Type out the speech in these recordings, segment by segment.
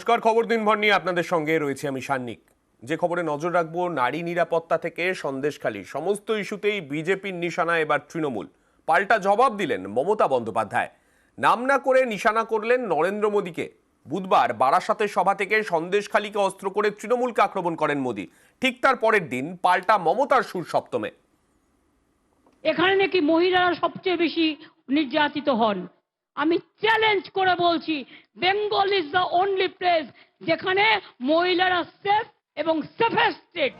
নমস্কার, খবর দিনভর নিয়ে আপনাদের সঙ্গে রয়েছে আমি সান্নিক। যে খবরে নজর রাখবো, নারী নিরাপত্তা থেকে সন্দেশখালী সমস্ত ইস্যুতেই বিজেপির নিশানা এবার তৃণমূল। পাল্টা জবাব দিলেন মমতা বন্দ্যোপাধ্যায়। নাম না করে নিশানা করলেন নরেন্দ্র মোদীকে। বুধবার বারাসাতের সভা থেকে সন্দেশখালীকে অস্ত্র করে তৃণমূলকে আক্রমণ করেন মোদী। ঠিক তার পরের দিন পাল্টা মমতার সুর সপ্তমে। এখানে নাকি মহিলারা সবচেয়ে বেশি নির্যাতিত হন। আমি চ্যালেঞ্জ করে বলছি, Bengal is the only place যেখানে মহিলারা সেফ এবং সেফেস্ট স্টেট।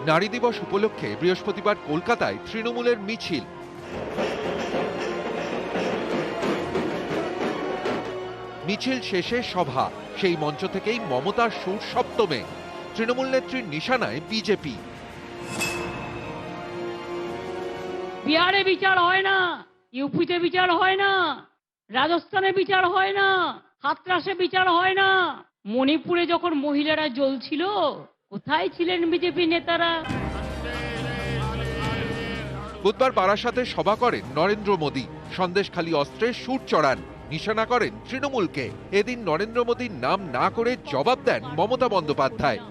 নারী দিবস উপলক্ষে বৃহস্পতিবার কলকাতায় তৃণমূলের মিছিল। মিছিল শেষে সভা, সেই মঞ্চ থেকেই মমতার সুর সপ্তমে। তৃণমূল নেত্রীর নিশানায় বিজেপি। বিহারে বিচার হয় না, ইউপিতে বিচার হয় না, রাজস্থানে বিচার হয় না, হাতরাসে বিচার হয় না। মণিপুরে যখন মহিলারা জ্বলছিল, কোথায় ছিলেন বিজেপি নেতারা? বুধবার বারাসাতে সভা করেন নরেন্দ্র মোদী। সন্দেশখালী অস্ত্রে সুর চড়ান, নিশানা করেন তৃণমূলকে। এদিন নরেন্দ্র মোদীর নাম না করে জবাব দেন মমতা বন্দ্যোপাধ্যায়।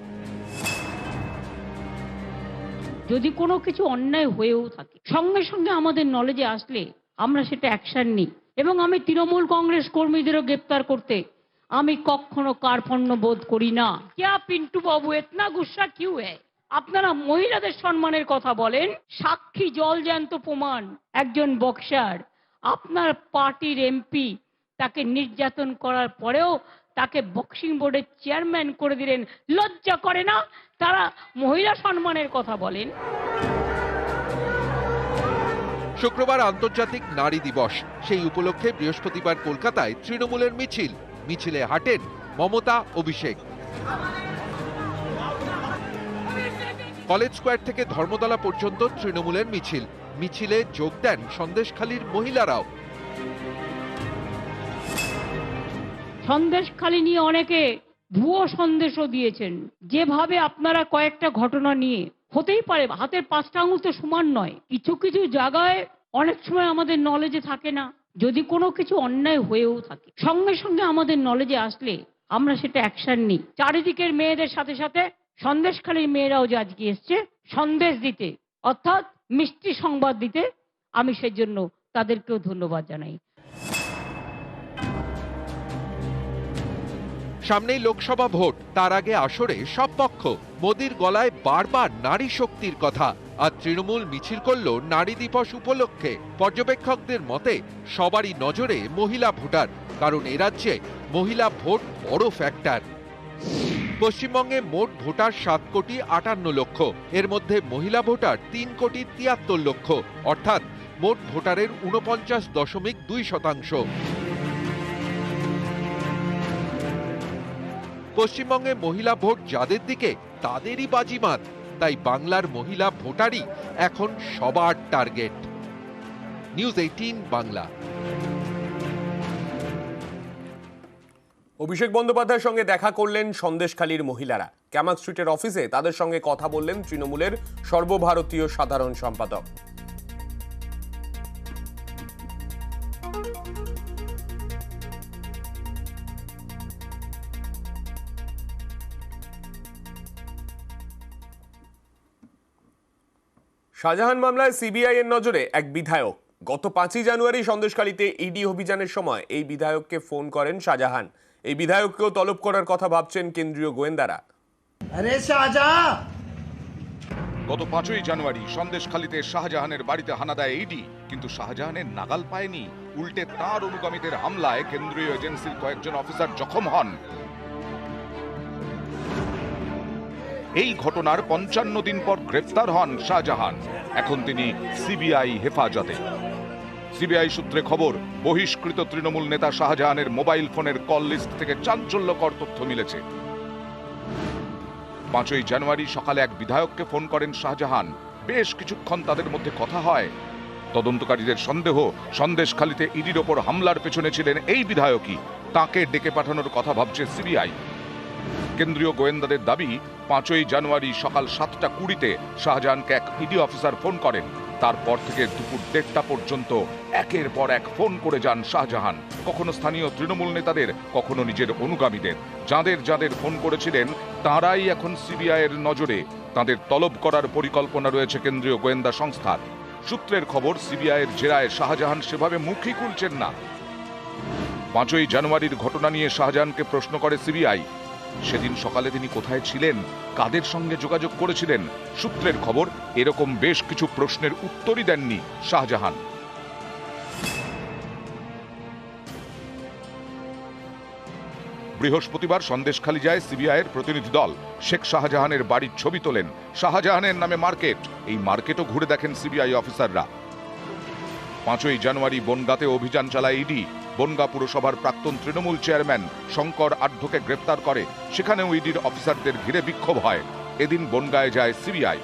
যদি কোনো কিছু অন্যায় হয়েও থাকে, সঙ্গে সঙ্গে আমাদের নলেজে আসলে আমরা সেটা অ্যাকশন নিই। এবং আমি তৃণমূল কংগ্রেস কর্মীদেরও গ্রেপ্তার করতে আমি কখনো কার্পণ্য বোধ করি না। ক্যা পিন্টু বাবু এতনা গুসা কিউ হ্যায়? আপনারা মহিলাদের সম্মানের কথা বলেন, সাক্ষী জলজ্যান্ত প্রমাণ। একজন বক্সার, আপনার পার্টির এমপি, তাকে নির্যাতন করার পরেও তাকে বক্সিং বোর্ডের চেয়ারম্যান করে দিলেন। লজ্জা করে না? তারা মহিলা সম্মানের কথা বলেন। শুক্রবার আন্তর্জাতিক নারী দিবস, সেই উপলক্ষে বৃহস্পতিবার কলকাতায় তৃণমূলের মিছিল। মিছিলে হাঁটেন মমতা, অভিষেক। কলেজ স্কোয়ার থেকে ধর্মতলা পর্যন্ত তৃণমূলের মিছিল। মিছিলে যোগ দেন সন্দেশখালীর মহিলারাও। সন্দেশখালী নিয়ে অনেকে ভুয়ো সন্দেশও দিয়েছেন। যেভাবে আপনারা কয়েকটা ঘটনা নিয়ে, হতেই পারে হাতের পাঁচটা আঙুল তো সমান নয়, কিছু কিছু জায়গায় অনেক সময় আমাদের নলেজে থাকে না। যদি কোনো কিছু অন্যায় হয়েও থাকে, সঙ্গে সঙ্গে আমাদের নলেজে আসলে আমরা সেটা অ্যাকশন নিই। চারিদিকের মেয়েদের সাথে সাথে সন্দেশখালীর মেয়েরাও যে আজকে এসছে সন্দেশ দিতে, অর্থাৎ মিষ্টি সংবাদ দিতে, আমি সেজন্য তাদেরকেও ধন্যবাদ জানাই। সামনেই লোকসভা ভোট, তার আগে আসরে সব পক্ষ। মোদীর গলায় বারবার নারী শক্তির কথা। আর তৃণমূল মিছিল করল নারী দিবস উপলক্ষে। পর্যবেক্ষকদের মতে সবারই নজরে মহিলা ভোটার, কারণ এ রাজ্যে মহিলা ভোট বড় ফ্যাক্টর। পশ্চিমবঙ্গে মোট ভোটার 7,58,00,000। এর মধ্যে মহিলা ভোটার 3,73,00,000, অর্থাৎ মোট ভোটারের 49.2%। পশ্চিমবঙ্গে মহিলা ভোট যাদের দিকে, তাদেরই বাজিমাত। তাই বাংলার মহিলা ভোটারই এখন সবার টার্গেট। নিউজ 18 বাংলা। অভিষেক বন্দ্যোপাধ্যায়ের সঙ্গে দেখা করলেন সন্দেশখালীর মহিলারা। ক্যামাক স্ট্রিটের অফিসে তাদের সঙ্গে কথা বললেন তৃণমূলের সর্বভারতীয় সাধারণ সম্পাদক। শাহজাহান মামলায় সিবিআই এর নজরে এক বিধায়ক। গত 5ই জানুয়ারি সন্দেশখালীতে ইডি অভিযানের সময় এই বিধায়ককে ফোন করেন শাহজাহান। এই বিধায়ককেও তলব করার কথা ভাবছেন কেন্দ্রীয় গোয়েন্দারা। গত 5ই জানুয়ারি সন্দেশখালীতে শাহজাহানের বাড়িতে হানা দেয় ইডি, কিন্তু শাহজাহানের নাগাল পায়নি। উল্টে তার অনুগামীদের হামলায় কেন্দ্রীয় এজেন্সির কয়েকজন অফিসার জখম হন। এই ঘটনার 55 দিন পর গ্রেফতার হন শাহজাহান। এখন তিনি সিবিআই হেফাজতে। সিবিআই সূত্রে খবর, বহিষ্কৃত তৃণমূল নেতা শাহজাহানের মোবাইল ফোনের কল লিস্ট থেকে চাঞ্চল্যকর তথ্য মিলেছে। 5ই জানুয়ারি সকালে এক বিধায়ককে ফোন করেন শাহজাহান। বেশ কিছুক্ষণ তাদের মধ্যে কথা হয়। তদন্তকারীদের সন্দেহ, সন্দেশখালীতে ইডির ওপর হামলার পেছনে ছিলেন এই বিধায়কই। তাকে ডেকে পাঠানোর কথা ভাবছে সিবিআই। কেন্দ্রীয় গোয়েন্দাদের দাবি, 5ই জানুয়ারি সকাল 7টা 20-তে শাহজাহানকে এক ইডি অফিসার ফোন করেন। তারপর থেকে দুপুর 1:30টা পর্যন্ত একের পর এক ফোন করে যান শাহজাহান, কখনো স্থানীয় তৃণমূল নেতাদের, কখনো নিজের অনুগামীদের। যাদের যাদের ফোন করেছিলেন তারাই এখন সিবিআইয়ের নজরে। তাদের তলব করার পরিকল্পনা রয়েছে কেন্দ্রীয় গোয়েন্দা সংস্থার। সূত্রের খবর, সিবিআইয়ের জেরায় শাহজাহান সেভাবে মুখই খুলছেন না। 5ই জানুয়ারির ঘটনা নিয়ে শাহজাহানকে প্রশ্ন করে সিবিআই। সেদিন সকালে তিনি কোথায় ছিলেন, কাদের সঙ্গে যোগাযোগ করেছিলেন? সূত্রের খবর, এরকম বেশ কিছু প্রশ্নের উত্তরই দেননি শাহজাহান। বৃহস্পতিবার সন্দেশখালী যায় সিবিআইয়ের প্রতিনিধি দল। শেখ শাহজাহানের বাড়ির ছবি তোলেন। শাহজাহানের নামে মার্কেট, এই মার্কেটও ঘুরে দেখেন সিবিআই অফিসাররা। 5ই জানুয়ারি বনগাঁতে অভিযান চালায় ইডি। বনগাঁ পুরসভার প্রাক্তন তৃণমূল চেয়ারম্যান শঙ্কর আঢ্যকে গ্রেফতার করে। সেখানেও ইডির অফিসারদের ঘিরে বিক্ষোভ হয়। এদিন বনগাঁয়ে যায় সিবিআই।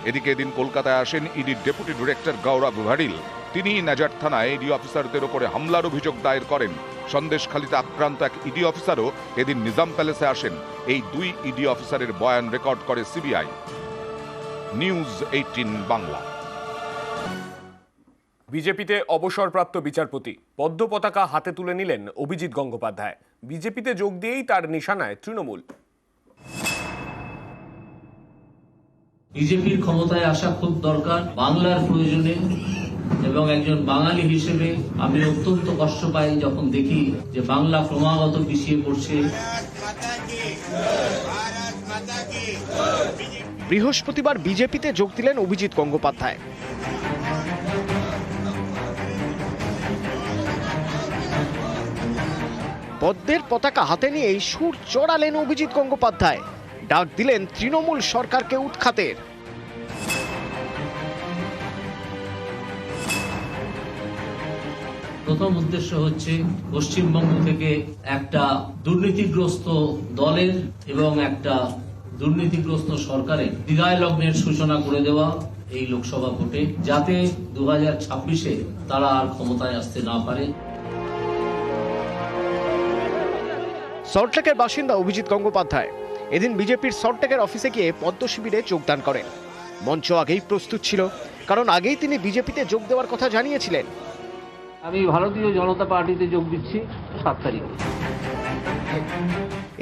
এদিকে এদিন কলকাতায় আসেন ইডির ডেপুটি ডিরেক্টর গৌরব ভাড়িল। তিনি নাজার থানায় ইডি অফিসারদের ওপরে হামলার অভিযোগ দায়ের করেন। সন্দেশখালীতে আক্রান্ত এক ইডি অফিসারও এদিন নিজাম প্যালেসে আসেন। এই 2 ইডি অফিসারের বয়ান রেকর্ড করে সিবিআই। নিউজ 18 বাংলা। বিজেপিতে অবসরপ্রাপ্ত বিচারপতি পদ্ম পতাকা হাতে তুলে নিলেন অভিজিৎ গঙ্গোপাধ্যায়। বিজেপিতে যোগ দিয়েই তার নিশানায় তৃণমূল। বিজেপির ক্ষমতায় আসা খুব দরকার, বাংলার প্রয়োজনে, এবং একজন বাঙালি হিসেবে আমি অত্যন্ত কষ্ট পাই যখন দেখি যে বাংলা ক্রমাগত পিছিয়ে পড়ছে। বৃহস্পতিবার বিজেপিতে যোগ দিলেন অভিজিৎ গঙ্গোপাধ্যায়। পদ্মের পতাকা হাতে নিয়েই সুর চড়ালেন অভিজিৎ গঙ্গোপাধ্যায়। ডাক দিলেন তৃণমূল সরকারকে উৎখাতের। প্রথম উদ্দেশ্য হচ্ছে পশ্চিমবঙ্গ থেকে একটা দুর্নীতিগ্রস্ত দলের এবং একটা দুর্নীতিগ্রস্ত সরকারের বিদায় লগ্নের সূচনা করে দেওয়া এই লোকসভা ভোটে, যাতে 2026-এ তারা আর ক্ষমতায় আসতে না পারে। সল্টলেকের বাসিন্দা অভিজিৎ গঙ্গোপাধ্যায় এদিন বিজেপির সল্টলেকের অফিসে গিয়ে পদ্ম শিবিরে যোগদান করেন। মঞ্চ আগেই প্রস্তুত ছিল, কারণ আগেই তিনি বিজেপিতে যোগ দেওয়ার কথা জানিয়েছিলেন। আমি ভারতীয় জনতা পার্টিতে যোগ দিচ্ছি 7 তারিখে।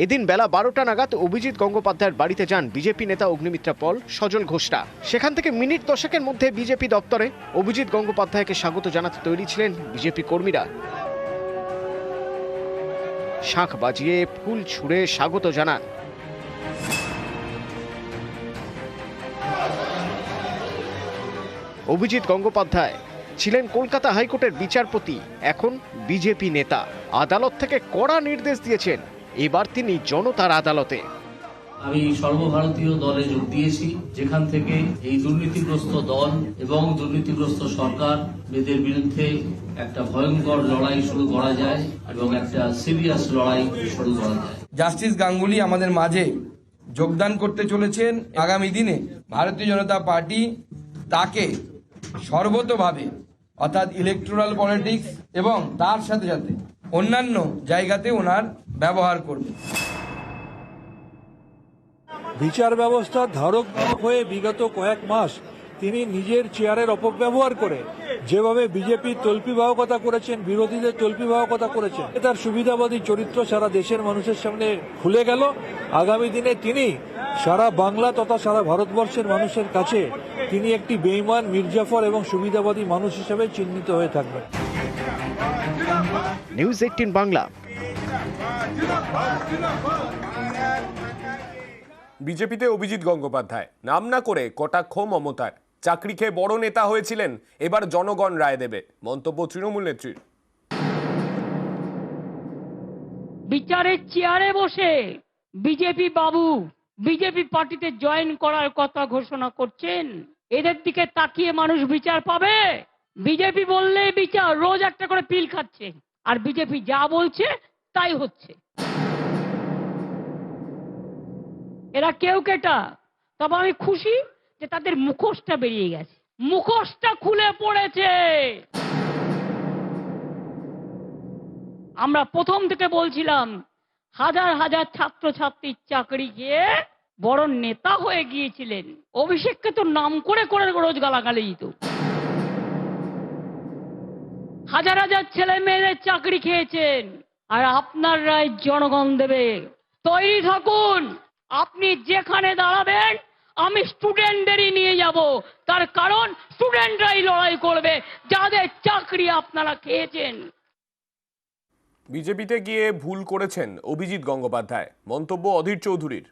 এদিন বেলা 12টা নাগাদ অভিজিৎ গঙ্গোপাধ্যায়ের বাড়িতে যান বিজেপি নেতা অগ্নিমিত্রা পল, সজল ঘোষরা। সেখান থেকে মিনিট 10-এর মধ্যে বিজেপি দপ্তরে অভিজিৎ গঙ্গোপাধ্যায়কে স্বাগত জানাতে তৈরি ছিলেন বিজেপি কর্মীরা। শাঁখ বাজিয়ে ফুল ছুঁড়ে স্বাগত জানান। অভিজিৎ গঙ্গোপাধ্যায় ছিলেন কলকাতা হাইকোর্টের বিচারপতি, এখন বিজেপি নেতা। আদালত থেকে কড়া নির্দেশ দিয়েছেন, এবার তিনি জনতার আদালতে। আমি সর্বভারতীয় দলে যোগ দিয়েছি, যেখান থেকে এই দুর্নীতিগ্রস্ত দল এবং দুর্নীতিগ্রস্ত সরকার এদের বিরুদ্ধে একটা ভয়ঙ্কর লড়াই শুরু করা যায় এবং একটা সিরিয়াস লড়াই শুরু করা যায়। জাস্টিস গাঙ্গুলি আমাদের মাঝে যোগদান করতে চলেছেন। আগামী দিনে ভারতীয় জনতা পার্টি তাকে সর্বতোভাবে, অর্থাৎ ইলেকটোরাল পলিটিক্স এবং তার সাথে সাথে অন্যান্য জায়গাতে ওনার ব্যবহার করবে। বিচার ব্যবস্থার ধারক হয়ে বিগত কয়েক মাস তিনি নিজের চেয়ারের অপব্যবহার করে যেভাবে বিজেপির তল্পিবাহকতা করেছেন, বিরোধীদের তল্পিবাহকতা করেছেন, তার সুবিধাবাদী চরিত্র সারা দেশের মানুষের সামনে খুলে গেল। আগামী দিনে তিনি সারা বাংলা তথা সারা ভারতবর্ষের মানুষের কাছে তিনি একটি বেঈমান, মির্জাফর এবং সুবিধাবাদী মানুষ হিসেবে চিহ্নিত হয়ে থাকবেন। নিউজ 18 বাংলা। বিজেপিতে অভিজিৎ গঙ্গোপাধ্যায়, নাম না করে কটাক্ষ মমতার। চাকরি খেয়ে বড় নেতা হয়েছিলেন, এবার জনগণ রায় দেবে, মন্তব্য তৃণমূল নেত্রীর। বিচারের চেয়ারে বসে বিজেপি বাবু বিজেপি পার্টিতে জয়েন করার কথা ঘোষণা করছেন। এদের দিকে তাকিয়ে মানুষ বিচার পাবে? বিজেপি বললে বিচার, রোজ একটা করে পিল খাচ্ছে, আর বিজেপি যা বলছে তাই হচ্ছে। এরা কেউ কেটা, তবে আমি খুশি যে তাদের মুখোশটা বেরিয়ে গেছে, মুখোশটা খুলে পড়েছে। আমরা প্রথম থেকে বলছিলাম হাজার হাজার ছাত্রছাত্রীর চাকরি গিয়ে বড় নেতা হয়ে গিয়েছিলেন, অভিষেককে তো নাম করে করে রোজ গালাগালি দিত। হাজার হাজার ছেলে মেয়েদের চাকরি খেয়েছেন, আর আপনার রায় জনগণ দেবে। তৈরি থাকুন, আপনি যেখানে দাঁড়াবেন আমি স্টুডেন্টদেরই নিয়ে যাব, তার কারণ স্টুডেন্টরাই লড়াই করবে যাদের চাকরি আপনারা খেয়েছেন। বিজেপিতে গিয়ে ভুল করেছেন অভিজিৎ গঙ্গোপাধ্যায়, মন্তব্য অধীর চৌধুরীর।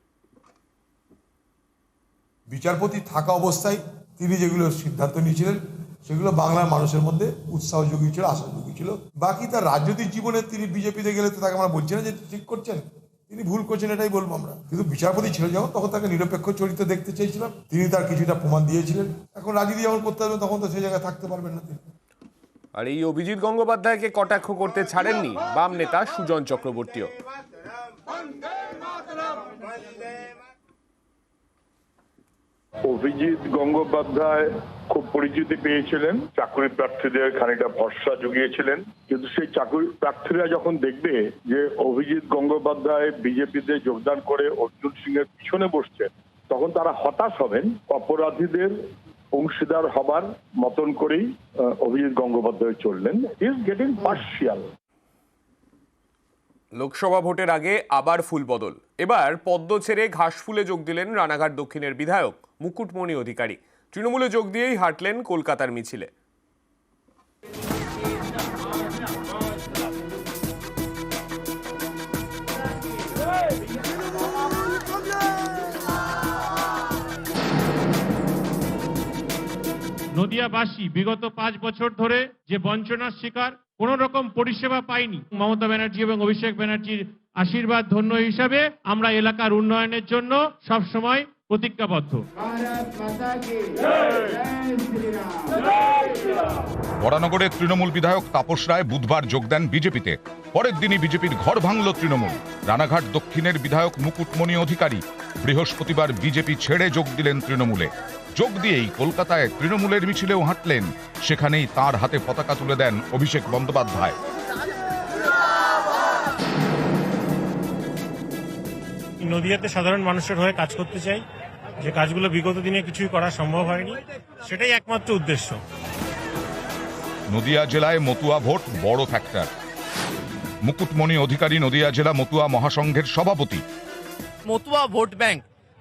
বিচারপতি থাকা অবস্থায় তিনি যেগুলো সিদ্ধান্ত নিয়েছিলেন সেগুলো বাংলার মানুষের মধ্যে উৎসাহ জুগিয়েছিল, আশা জুগিয়েছিল। বাকি তার রাজনৈতিক জীবনে তিনি বিজেপিতে গেলে তো তাকে আমরা বলছি না যে ঠিক করছেন, তিনি ভুল করছেন এটাই বলবো আমরা। কিন্তু বিচারপতি ছিল যখন, তখন তাকে নিরপেক্ষ চরিত্র দেখতে চেয়েছিলাম, তিনি তার কিছুটা প্রমাণ দিয়েছিলেন। এখন রাজনীতি যখন করতে পারবেন তখন তো সেই জায়গায় থাকতে পারবেন না তিনি। আর এই অভিজিৎ গঙ্গোপাধ্যায়কে কটাক্ষ করতে ছাড়েননি বাম নেতা সুজন চক্রবর্তীও। অভিজিৎ গঙ্গোপাধ্যায় খুব পরিচিতি পেয়েছিলেন, চাকরি প্রার্থীদের খানিকটা ভরসা জুগিয়েছিলেন। কিন্তু সেই চাকরি প্রার্থীরা যখন দেখবে যে অভিজিৎ গঙ্গোপাধ্যায় বিজেপিতে যোগদান করে অর্জুন সিং এর পিছনে বসছেন, তখন তারা হতাশ হবেন। অপরাধীদের অংশীদার হবার মতন করেই অভিজিৎ গঙ্গোপাধ্যায় চললেন। Is getting partial. লোকসভা ভোটের আগে আবার ফুল বদল, এবার পদ্ম ছেড়ে ঘাসফুলে যোগ দিলেন রানাঘাট দক্ষিণের বিধায়ক মুকুটমণি অধিকারী। তৃণমূলে যোগ দিয়েই হাঁটলেন কলকাতার মিছিলে। নদিয়াবাসী বিগত 5 বছর ধরে যে বঞ্চনার শিকার, কোন রকম পরিষেবা পায়নি, মমতা ব্যানার্জি এবং অভিষেক ব্যানার্জির আশীর্বাদ ধন্য হিসাবে আমরা এলাকার উন্নয়নের জন্য সব সময় প্রতিজ্ঞাবদ্ধ। বরানগরের তৃণমূল বিধায়ক তাপস রায় বুধবার যোগ দেন বিজেপিতে। পরের দিনই বিজেপির ঘর ভাঙল তৃণমূল। রানাঘাট দক্ষিণের বিধায়ক মুকুটমণি অধিকারী বৃহস্পতিবার বিজেপি ছেড়ে যোগ দিলেন তৃণমূলে। যোগ দিয়েই কলকাতায় তৃণমূলের মিছিলেও হাঁটলেন, সেখানেই তার হাতে পতাকা তুলে দেন অভিষেক বন্দ্যোপাধ্যায়। নদিয়াতে সাধারণ মানুষের হয়ে কাজ করতে চাই, যে কাজগুলো বিগত দিনে কিছুই করা সম্ভব হয়নি, সেটাই একমাত্র উদ্দেশ্য। নদিয়া জেলায় মতুয়া ভোট বড় ফ্যাক্টর। মুকুটমণি অধিকারী নদিয়া জেলা মতুয়া মহাসংঘের সভাপতি। মতুয়া ভোট ব্যাংক,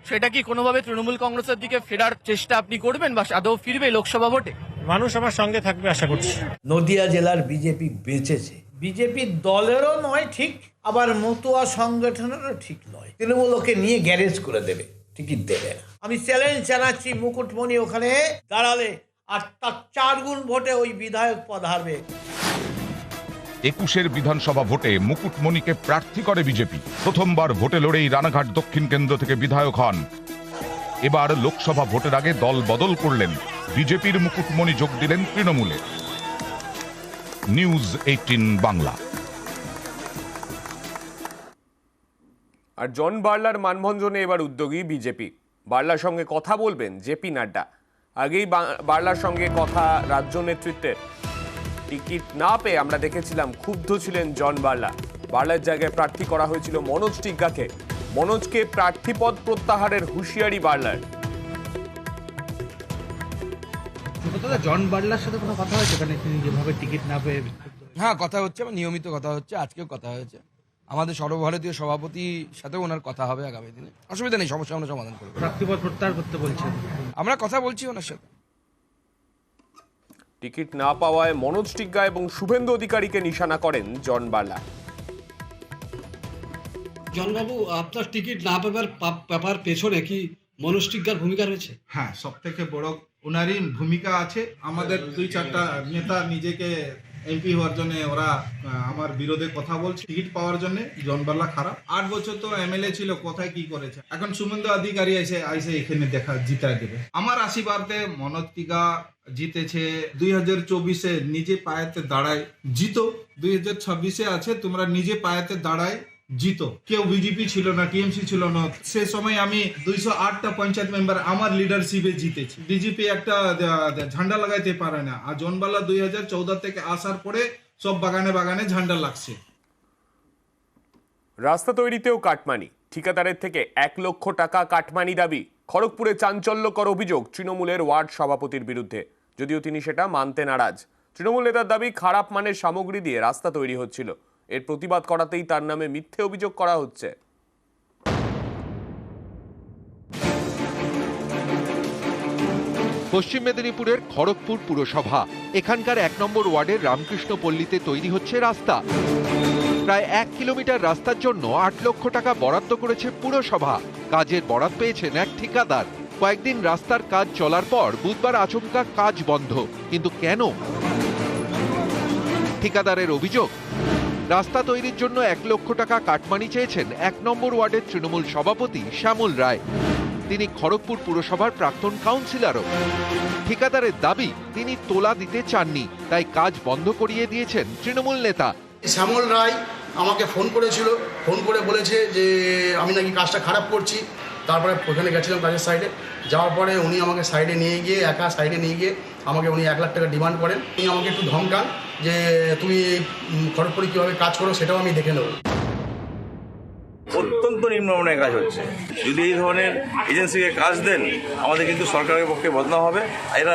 সেটা কি কোনোভাবে তৃণমূল কংগ্রেসের দিকে ফেরার চেষ্টা আপনি করবেন বা আদৌ ফিরবে লোকসভা ভোটে? মানুষ আমার সঙ্গে থাকবে আশা করছি। নদিয়া জেলার বিজেপি বেঁচেছে, বিজেপি দলেরও নয় ঠিক, আবার মতুয়া সংগঠনেরও ঠিক নয়। তৃণমূল ওকে নিয়ে গ্যারেজ করে দেবে, টিকিট দেবে না। আমি চ্যালেঞ্জ জানাচ্ছি, মুকুটমণি ওখানে দাঁড়ালে আর তার 4 গুণ ভোটে ওই বিধায়ক পদ হারবে। 21 বিধানসভা ভোটে মুকুটমণিকে প্রার্থী করে বিজেপি। প্রথমবার ভোটে লড়েই রানাঘাট দক্ষিণ কেন্দ্র থেকে বিধায়ক হন। এবার লোকসভা ভোটের আগে দল বদল করলেন, বিজেপির মুকুটমণি যোগ দিলেন তৃণমূলে। নিউজ 18 বাংলা। আর জন বার্লার মানভঞ্জনে এবার উদ্যোগী বিজেপি। বার্লার সঙ্গে কথা বলবেন জেপি নাড্ডা। আগেই বার্লার সঙ্গে কথা রাজ্য নেতৃত্বের। টিকিট না পেয়ে আমরা দেখেছিলাম ক্ষুব্ধ ছিলেন জন বার্লা। বার্লার জায়গায় প্রার্থী করা হয়েছিল মনোজ টিগ্গাকে। মনোজকে প্রার্থীপদ প্রত্যাহারের হুঁশিয়ারি বার্লার। জন বার্লার সাথে কোনো কথা হয়েছে এখানে, তিনি যেভাবে টিকিট না পেয়ে? হ্যাঁ, কথা হচ্ছে, নিয়মিত কথা হচ্ছে, আজকেও কথা হয়েছে। আমাদের সর্বভারতীয় সভাপতির সাথে ওনার কথা হবে আগামী দিনে। অসুবিধা নেই, সমস্যা আমরা সমাধান করবো। প্রার্থীপদ প্রত্যাহার করতে বলছেন? আমরা কথা বলছি ওনার সাথে। টিকিট না পাওয়ায় মনোজ টিগ্গা এবং শুভেন্দু অধিকারীকে নিশানা করেন জন বার্লা। জনবাবু, আপনার টিকিট না পাবার ব্যাপার পেছনে কি মনোজ টিগ্গার ভূমিকা রয়েছে? হ্যাঁ, সব থেকে বড় ওনারই ভূমিকা আছে। আমাদের 2-4টা নেতা নিজেকে এমপি হওয়ার জন্য ওরা আমার বিরোধে কথা বলছে। টিকিট পাওয়ার জন্য জন বার্লা খারাপ। 8 বছর তো এমএলএ ছিল, কোথায় কি করেছে। এখন শুভেন্দু অধিকারী এসে এখানে জিতায় দেবে। আমার আশীর্বাদে মনোজ টিগ্গা জিতেছে। 2024-এ নিজে পায়েতে দাঁড়ায় জিতো। 2026-এ আছে, তোমরা নিজে পায়েতে দাঁড়ায় জিতো। কেউ বিজেপি ছিল না, টিএমসি ছিল না। সে সময় আমি 208টা পঞ্চায়েত মেম্বার আমার লিডারশিপে জিতেছি। বিজেপি একটা ঝান্ডা লাগাইতে পারে না। আর জন বার্লা 2014 থেকে আসার পরে সব বাগানে বাগানে ঝান্ডা লাগছে। রাস্তা তৈরিতেও কাটমানি। ঠিকাদারের থেকে 1 লক্ষ টাকা কাটমানি দাবি। খড়গপুরে চাঞ্চল্যকর অভিযোগ তৃণমূলের ওয়ার্ড সভাপতির বিরুদ্ধে, যদিও তিনি সেটা মানতে নারাজ। তৃণমূল নেতার দাবি খারাপ মানের সামগ্রী দিয়ে রাস্তা তৈরি হচ্ছিল, এর প্রতিবাদ করাতেই তার নামে মিথ্যে অভিযোগ করা হচ্ছে। পশ্চিম মেদিনীপুরের খড়গপুর পুরসভা, এখানকার 1 নম্বর ওয়ার্ডের রামকৃষ্ণ পল্লীতে তৈরি হচ্ছে রাস্তা। প্রায় 1 কিলোমিটার রাস্তার জন্য 8 লক্ষ টাকা বরাদ্দ করেছে পুরসভা। কাজের বরাত পেয়েছেন এক ঠিকাদার। কয়েকদিন রাস্তার কাজ চলার পর বুধবার আচমকা কাজ বন্ধ। কিন্তু কেন? ঠিকাদারের অভিযোগ, রাস্তা তৈরির জন্য 1 লক্ষ টাকা কাটমানি চেয়েছেন 1 নম্বর ওয়ার্ডের তৃণমূল সভাপতি শ্যামল রায়। তিনি খড়গপুর পুরসভার প্রাক্তন কাউন্সিলরও। ঠিকাদারের দাবি তিনি তোলা দিতে চাননি, তাই কাজ বন্ধ করিয়ে দিয়েছেন তৃণমূল নেতা। শ্যামল রায় আমাকে ফোন করেছিল, ফোন করে বলেছে যে আমি নাকি কাজটা খারাপ করছি। তারপরে ওখানে গেছিলাম কাজের সাইডে, যাওয়ার পরে উনি আমাকে সাইডে নিয়ে গিয়ে আমাকে উনি 1 লাখ টাকা ডিমান্ড করেন। উনি আমাকে একটু ধমকান যে তুমি খড়গপুরে কীভাবে কাজ করো সেটাও আমি দেখে নেব। অত্যন্ত নিম্নমানের কাজ হচ্ছে। যদি এই ধরনের এজেন্সিকে কাজ দেন, আমাদের কিন্তু সরকারের পক্ষে বদনাম হবে। এরা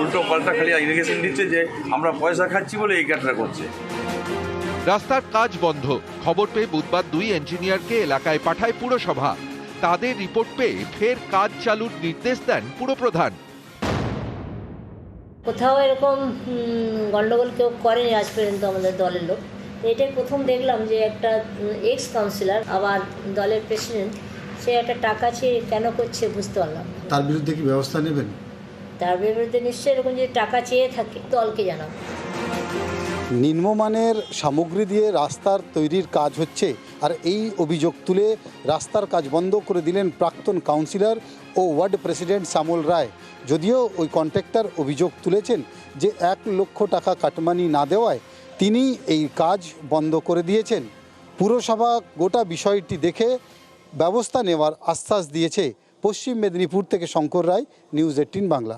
উল্টো পাল্টা খালি ইরিগেশন দিচ্ছে যে আমরা পয়সা খাচ্ছি বলে এই কাজটা করছে। রাস্তার কাজ বন্ধ। খবর পেয়ে বুধবার 2 ইঞ্জিনিয়ারকে এলাকায় পাঠায় পুরসভা। তাদের রিপোর্ট পেয়ে ফের কাজ চালুর নির্দেশ দেন পুরপ্রধান। কোথাও এরকম গন্ডগোল কেউ করেনি আজ পর্যন্ত আমাদের দলের লোক। এটাই প্রথম দেখলাম যে একটা এক্স কাউন্সিলর আবার দলের প্রেসিডেন্ট, সে একটা টাকা চেয়ে কেন করছে বুঝতে পারলাম। তার বিরুদ্ধে কি ব্যবস্থা নেবেন? তার বিরুদ্ধে নিশ্চয়ই এরকম যদি টাকা চেয়ে থাকে দলকে জানাবো। নিম্নমানের সামগ্রী দিয়ে রাস্তার তৈরির কাজ হচ্ছে, আর এই অভিযোগ তুলে রাস্তার কাজ বন্ধ করে দিলেন প্রাক্তন কাউন্সিলর ও ওয়ার্ড প্রেসিডেন্ট শ্যামল রায়। যদিও ওই কন্ট্রাক্টর অভিযোগ তুলেছেন যে 1 লক্ষ টাকা কাটমানি না দেওয়ায় তিনি এই কাজ বন্ধ করে দিয়েছেন। পুরসভা গোটা বিষয়টি দেখে ব্যবস্থা নেওয়ার আশ্বাস দিয়েছে। পশ্চিম মেদিনীপুর থেকে শঙ্কর রায়, নিউজ 18 বাংলা।